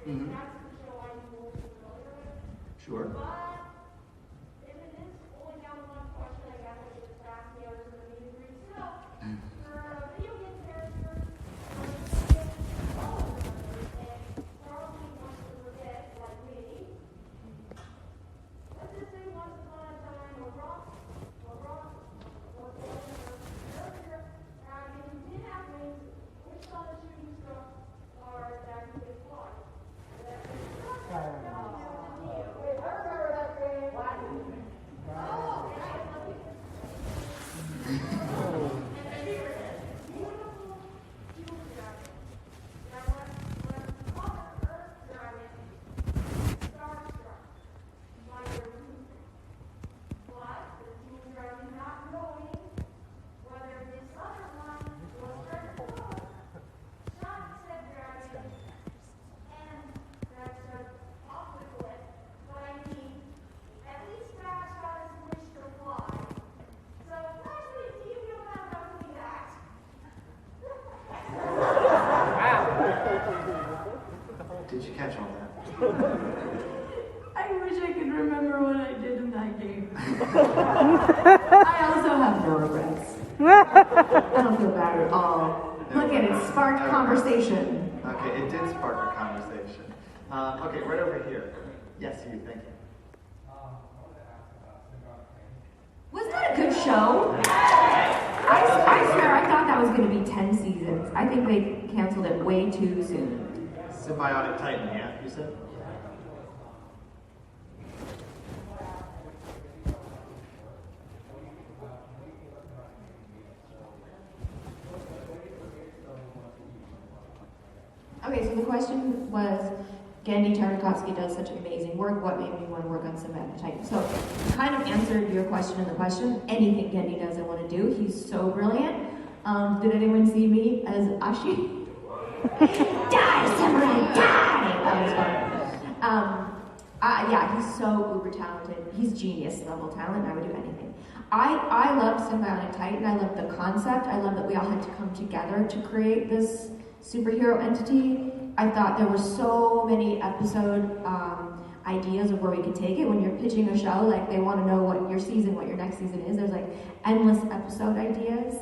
Mm-hmm. Sure. Did you catch all that? I wish I could remember what I did in that game. I also have no regrets. I don't feel bad at all. Look at it, sparked conversation. Okay, it did spark a conversation. Okay, right over here. Yes, you, thank you. Wasn't that a good show? I swear I thought that was going to be 10 seasons. I think they canceled it way too soon. Symbiotic Titan, yeah, you said? Okay, so the question was, Gandhi Tartakovsky does such amazing work, what made me want to work on Symbiotic Titan? So, kind of answered your question in the question. Anything Gandhi does I want to do. He's so brilliant. Did anyone see me as Ashi? Die, samurai, die! That was fun. Yeah, he's so uber talented. He's genius level talent. I would do anything. I love Symbiotic Titan. I love the concept. I love that we all had to come together to create this superhero entity. I thought there were so many episode ideas of where we could take it. When you're pitching a show, like they want to know what your season, what your next season is. There's like endless episode ideas.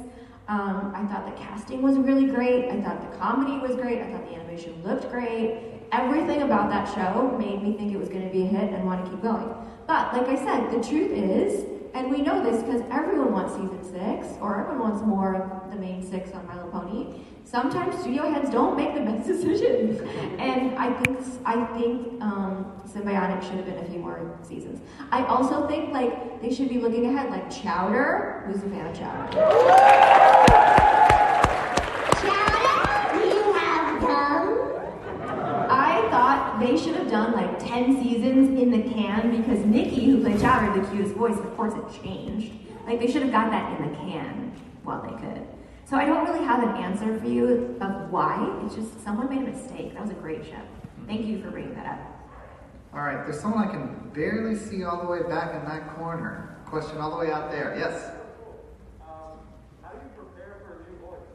I thought the casting was really great. I thought the comedy was great. I thought the animation looked great. Everything about that show made me think it was going to be a hit and want to keep going. But like I said, the truth is, and we know this because everyone wants season 6, or everyone wants more of the main 6 on My Little Pony. Sometimes studio heads don't make the best decisions, and I think Symbiotic should have been a few more seasons. I also think like they should be looking ahead, like Chowder. Who's a fan of Chowder? Chowder, do you have gum? I thought they should have done like 10 seasons in the can because Nikki, who played Chowder, had the cutest voice. Of course, it changed. Like they should have got that in the can while they could. So I don't really have an answer for you of why. It's just someone made a mistake. That was a great show. Thank you for bringing that up. All right, there's someone I can barely see all the way back in that corner. Question all the way out there. Yes? How do you prepare for a new voice?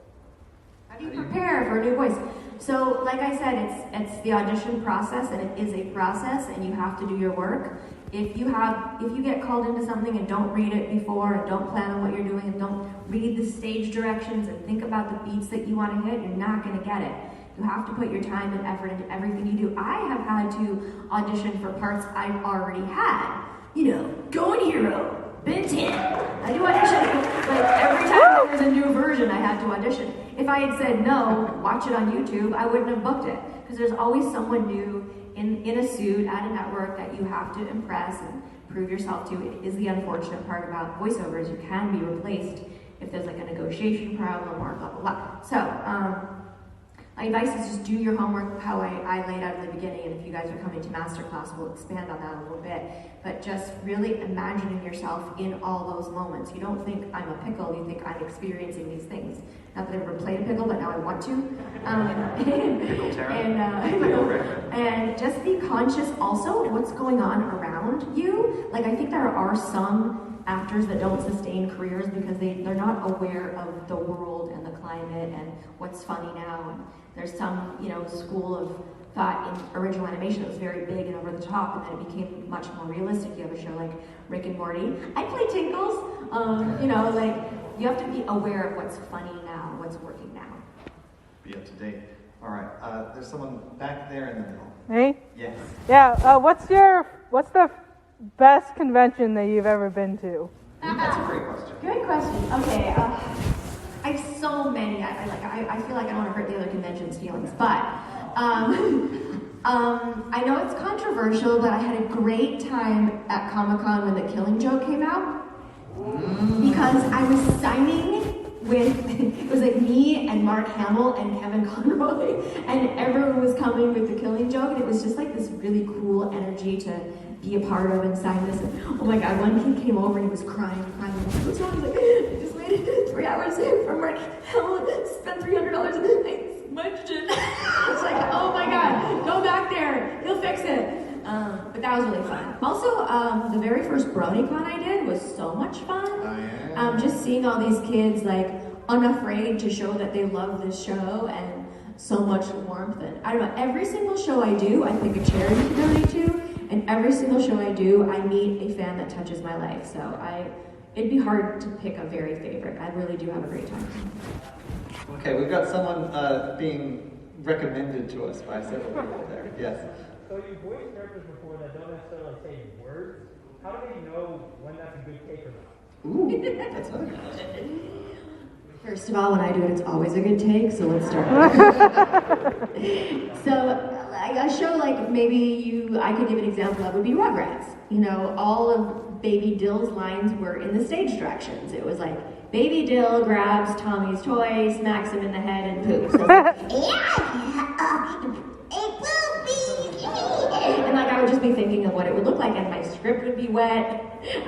How do you prepare for a new voice? So, like I said, it's the audition process, and it is a process, and you have to do your work. If you get called into something and don't read it before, and don't plan on what you're doing, and don't read the stage directions, and think about the beats that you want to hit, you're not going to get it. You have to put your time and effort into everything you do. I have had to audition for parts I've already had. You know, Going Hero, Ben 10. I do audition. Like, every time there's a new version, I had to audition. If I had said no, watch it on YouTube, I wouldn't have booked it. Because there's always someone new in a suit at a network that you have to impress and prove yourself to. It is the unfortunate part about voiceovers. You can be replaced if there's like a negotiation problem or blah, blah, blah. So, my advice is just do your homework how I laid out in the beginning, and if you guys are coming to masterclass, we'll expand on that a little bit. But just really imagining yourself in all those moments. You don't think I'm a pickle, you think I'm experiencing these things. Not that I've ever played a pickle, but now I want to. Pickle Tara. And just be conscious also of what's going on around you. Like, I think there are some actors that don't sustain careers because they're not aware of the world and the climate and what's funny now. And there's some, school of thought in original animation that was very big and over the top, and then it became much more realistic. You have a show like Rick and Morty. I play Tinkles. You have to be aware of what's funny now, what's working now. Be up to date. All right. There's someone back there in the middle. Me? Yes. Yeah. What's the best convention that you've ever been to? That's a great question. Good question. Okay. I have so many. I feel like I don't want to hurt the other convention's feelings, but I know it's controversial, but I had a great time at Comic-Con when The Killing Joke came out. Because I was signing with, it was like me and Mark Hamill and Kevin Conroy, and everyone was coming with The Killing Joke, and it was just like this really cool energy to be a part of and sign this. And oh my God, one kid came over and he was crying. What's wrong? He's like, I just waited 3 hours for Mark Hamill, spent $300 and I smudged it. It's like, oh my God, go back there, he'll fix it. But that was really fun. Also, the very first BronyCon I did was so much fun. Oh, yeah. Just seeing all these kids like unafraid to show that they love this show and so much warmth. And I don't know, every single show I do, I pick a charity to donate to, and every single show I do, I meet a fan that touches my life. So it'd be hard to pick a very favorite. I really do have a great time. Okay, we've got someone being recommended to us by several people there. Yes. So you voice characters before that don't necessarily say words. How do they know when that's a good take or not? Ooh, that's another good question. First of all, when I do it, it's always a good take, so let's start. So, like a show like maybe I could give an example of would be Rugrats. All of Baby Dill's lines were in the stage directions. It was like, Baby Dill grabs Tommy's toy, smacks him in the head, and poops. It will be. And I would just be thinking of what it would look like, and my script would be wet.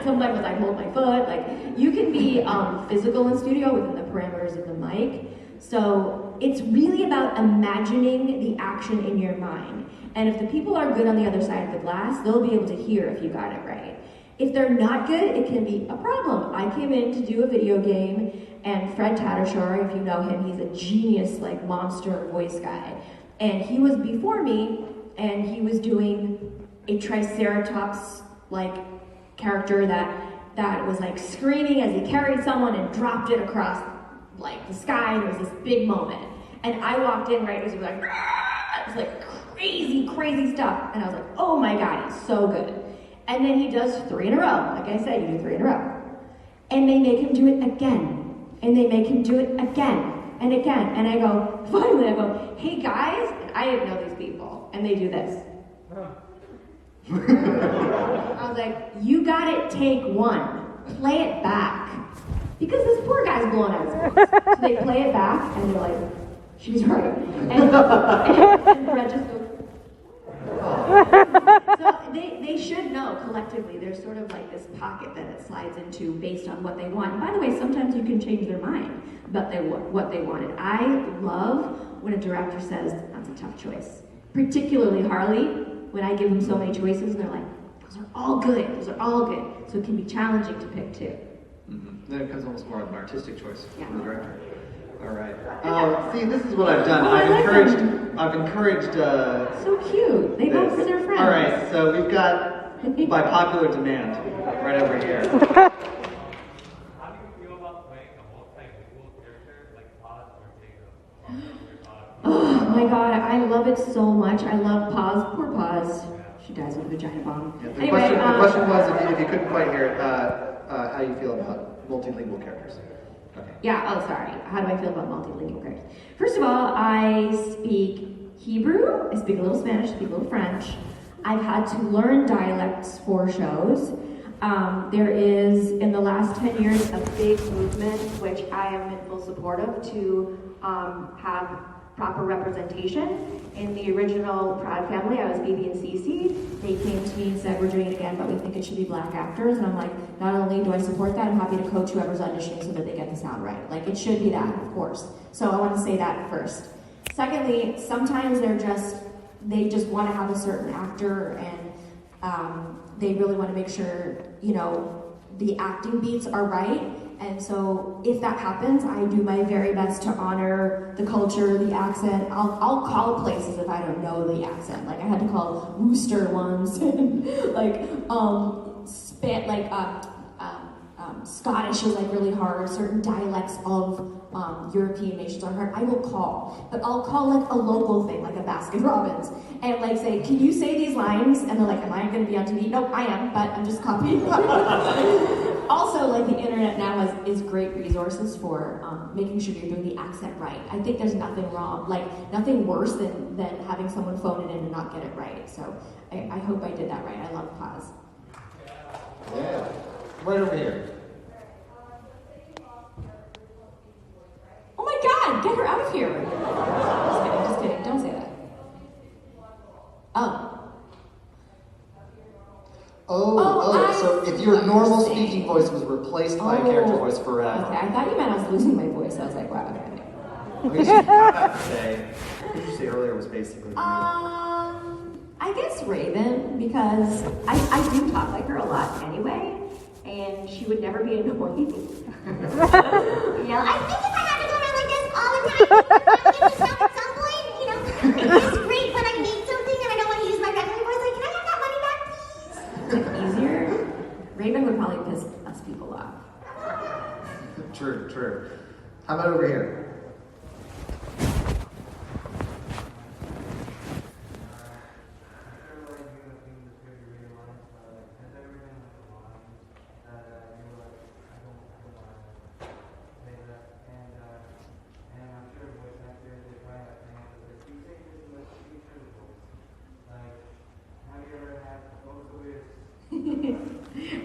Sometimes I'd hold my foot. You can be physical in studio within the parameters of the mic. So it's really about imagining the action in your mind. And if the people are good on the other side of the glass, they'll be able to hear if you got it right. If they're not good, it can be a problem. I came in to do a video game, and Fred Tattershore, if you know him, he's a genius, monster voice guy. And he was before me, and he was doing a Triceratops character that was screaming as he carried someone and dropped it across the sky, and it was this big moment. And I walked in right as he was it was crazy stuff. And I was like, oh my God, he's so good. And then he does 3 in a row. Like I said, you do 3 in a row. And they make him do it again. And they make him do it again and again. And finally I go, hey guys, and I didn't know these people. And they do this. I was like, you got it, take 1. Play it back. Because this poor guy's blowing out his voice. So they play it back, and they're like, she's right. And Fred just goes, so they should know collectively. There's sort of this pocket that it slides into based on what they want. And by the way, sometimes you can change their mind about what they wanted. I love when a director says, that's a tough choice. Particularly Harley, when I give them so many choices, and they're like, those are all good. So it can be challenging to pick too. Mm-hmm. Then it becomes almost more of an artistic choice Yeah. from the director. All right. See, this is what I've done. Oh, I like I've encouraged. So cute. They vote for their friends. All right. So we've got by popular demand right over here. How do you feel about playing a multilingual character like Paz or Jacob? Oh my God, I love it so much. I love Paz. Poor Paz. She dies with a vagina bomb. Yeah, the Anyway, question was, if you couldn't quite hear it, how you feel about multilingual characters. Okay. Yeah, oh sorry. How do I feel about multilingual characters? First of all, I speak Hebrew, I speak a little Spanish, I speak a little French. I've had to learn dialects for shows. There is, in the last 10 years, a big movement, which I am in full support of, to have proper representation. In the original Proud Family, I was BB and Cece. They came to me and said, we're doing it again, but we think it should be black actors. And I'm like, not only do I support that, I'm happy to coach whoever's auditioning so that they get the sound right. Like, it should be that, of course. So I want to say that first. Secondly, sometimes they just want to have a certain actor, and they really want to make sure, you know, the acting beats are right. And so if that happens, I do my very best to honor the culture, the accent. I'll call places if I don't know the accent. Like I had to call Worcester once, Scottish is like really hard. Certain dialects of European nations are hard. I will call, but I'll call like a local thing, like a Baskin Robbins, and like say, "Can you say these lines?" And they're like, "Am I going to be on TV?" Nope, I am, but I'm just copying. Also, like the internet now is great resources for making sure you're doing the accent right. I think there's nothing wrong, like nothing worse than having someone phone it in and not get it right. So I hope I did that right. I love pause. Yeah, right over here. Oh my God, get her out of here. Just kidding, don't say that. So if your normal speaking voice was replaced by a character voice forever. Okay, I thought you meant I was losing my voice. I was like, wow, okay. What did you say earlier was basically I guess Raven, because I do talk like her a lot anyway, and she would never be annoying. Yeah, I think if I had to go around like this all the time, I would get to stop at some point, you know. It's great when I need something and I don't want to use my regular voice, like, can I have that money back, please? Is it easier? Raven would probably piss us people off. True. How about over here?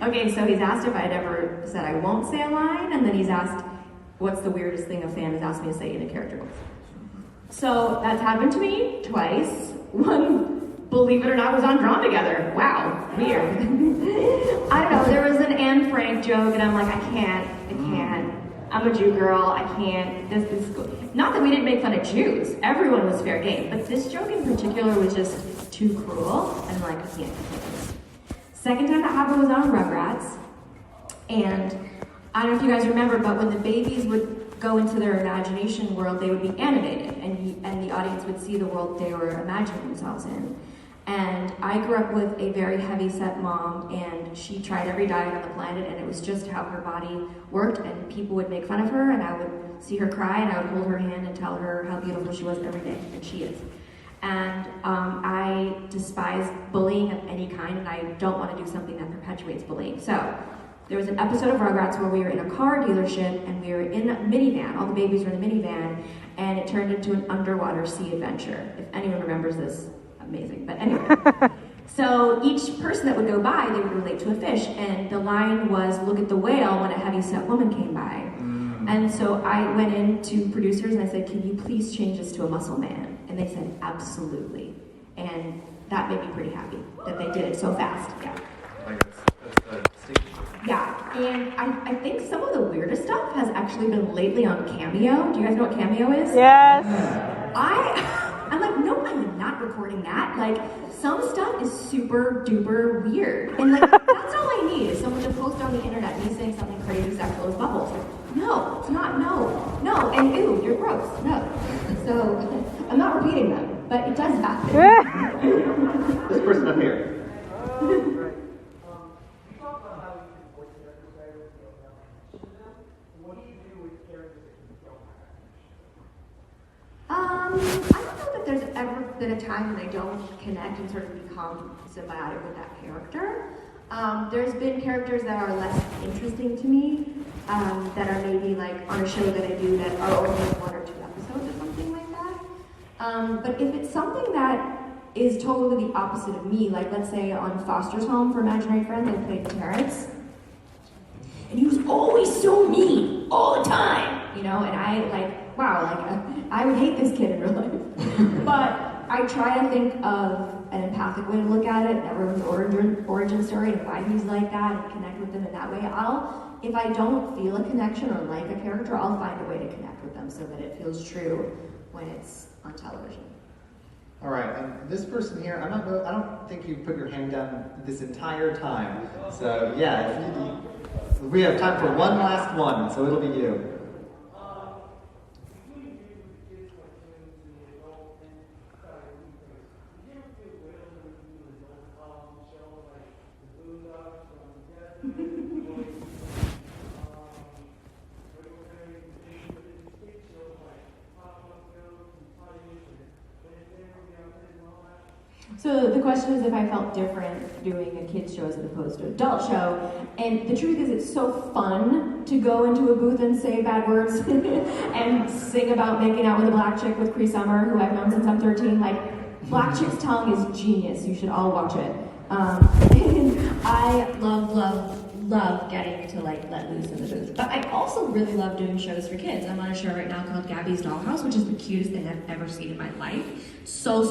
Okay, so he's asked if I'd ever said I won't say a line, and then he's asked what's the weirdest thing a fan has asked me to say in a character voice. So that's happened to me twice. One, believe it or not, was on Drawn Together. Wow, weird. I don't know, there was an Anne Frank joke, and I'm like, I can't. I'm a Jew girl, I can't. This is cool. Not that we didn't make fun of Jews. Everyone was fair game, but this joke in particular was just too cruel, and I'm like, I can't. Second time that happened was on Rugrats, and I don't know if you guys remember, but when the babies would go into their imagination world, they would be animated, and the audience would see the world they were imagining themselves in. And I grew up with a very heavy-set mom, and she tried every diet on the planet, and it was just how her body worked, and people would make fun of her, and I would see her cry, and I would hold her hand and tell her how beautiful she was every day, and she is. And I despise bullying of any kind, and I don't want to do something that perpetuates bullying. So there was an episode of Rugrats where we were in a car dealership, and we were in a minivan. All the babies were in the minivan, and it turned into an underwater sea adventure. If anyone remembers this, amazing. But anyway, so each person that would go by, they would relate to a fish, and the line was, "Look at the whale," when a heavy-set woman came by. And so I went in to producers and I said, "Can you please change this to a muscle man?" And they said, "Absolutely." And that made me pretty happy that they did it so fast. Yeah. Yeah, and I think some of the weirdest stuff has actually been lately on Cameo. Do you guys know what Cameo is? Yes. I'm like, no, I'm not recording that. Like, some stuff is super duper weird. And like, that's all I need is someone to post on the internet me saying something crazy sexual as bubbles. Like, no, it's not, no, and ew, you're gross, no. So, I'm not repeating them, but it does happen. This person up here. I don't know that there's ever been a time when I don't connect and sort of become symbiotic with that character. There's been characters that are less interesting to me, that are maybe like on a show that I do that are only 1 or 2 episodes or something like that. But if it's something that is totally the opposite of me, like let's say on Foster's Home for Imaginary Friends, I played Terrence, and he was always so mean all the time, you know, and I like wow, I would hate this kid in real life. But I try to think of an empathic way to look at it, everyone's origin story, and why he's like that, and connect with them in that way. If I don't feel a connection or like a character, I'll find a way to connect with them so that it feels true when it's on television. All right, and this person here, I don't think you put your hand down this entire time. So yeah, we have time for one last one, so it'll be you. So the question is if I felt different doing a kids show as opposed to an adult show. And the truth is it's so fun to go into a booth and say bad words and sing about making out with a black chick with Cree Summer, who I've known since I'm 13. Like, Black Chick's Tongue is genius. You should all watch it. I love getting to like let loose in the booth. But I also really love doing shows for kids. I'm on a show right now called Gabby's Dollhouse, which is the cutest thing I've ever seen in my life. So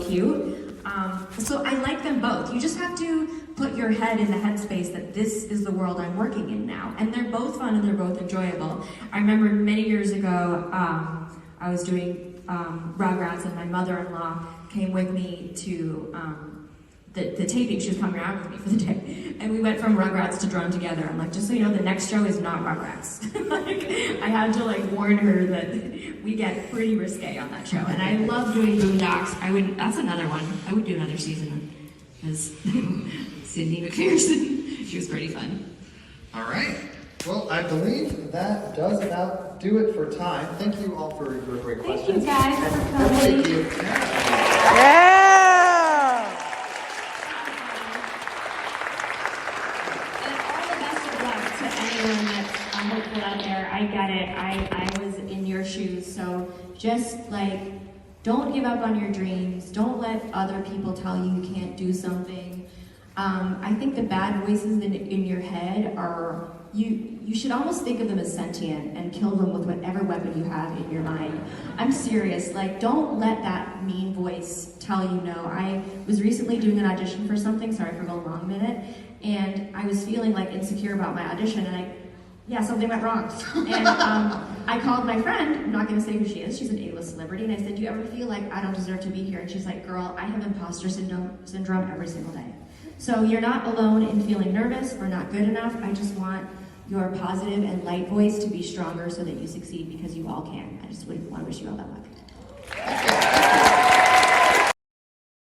cute. So I like them both. You just have to put your head in the headspace that this is the world I'm working in now. And they're both fun and they're both enjoyable. I remember many years ago, I was doing Rugrats, and my mother-in-law came with me to the taping. She was coming around with me for the day. And we went from Rugrats to Drawn Together. I'm like, just so you know, the next show is not Rugrats. Like, I had to like warn her that we get pretty risque on that show. And I love doing Boondocks. That's another one. I would do another season as Sydney McPherson. She was pretty fun. All right. Well, I believe that does about do it for time. Thank you all for your great questions. Thank you guys for coming. Thank you. Yeah! Hopeful out there. I get it. I was in your shoes, so just like don't give up on your dreams. Don't let other people tell you you can't do something. I think the bad voices in your head are you should almost think of them as sentient and kill them with whatever weapon you have in your mind. I'm serious. Like, don't let that mean voice tell you no. I was recently doing an audition for something. Sorry for going long a minute. And I was feeling like insecure about my audition, and something went wrong. And I called my friend, I'm not gonna say who she is, she's an A-list celebrity, and I said, do you ever feel like I don't deserve to be here? And she's like, girl, I have imposter syndrome every single day. So you're not alone in feeling nervous or not good enough. I just want your positive and light voice to be stronger so that you succeed, because you all can. I just want to wish you all that luck.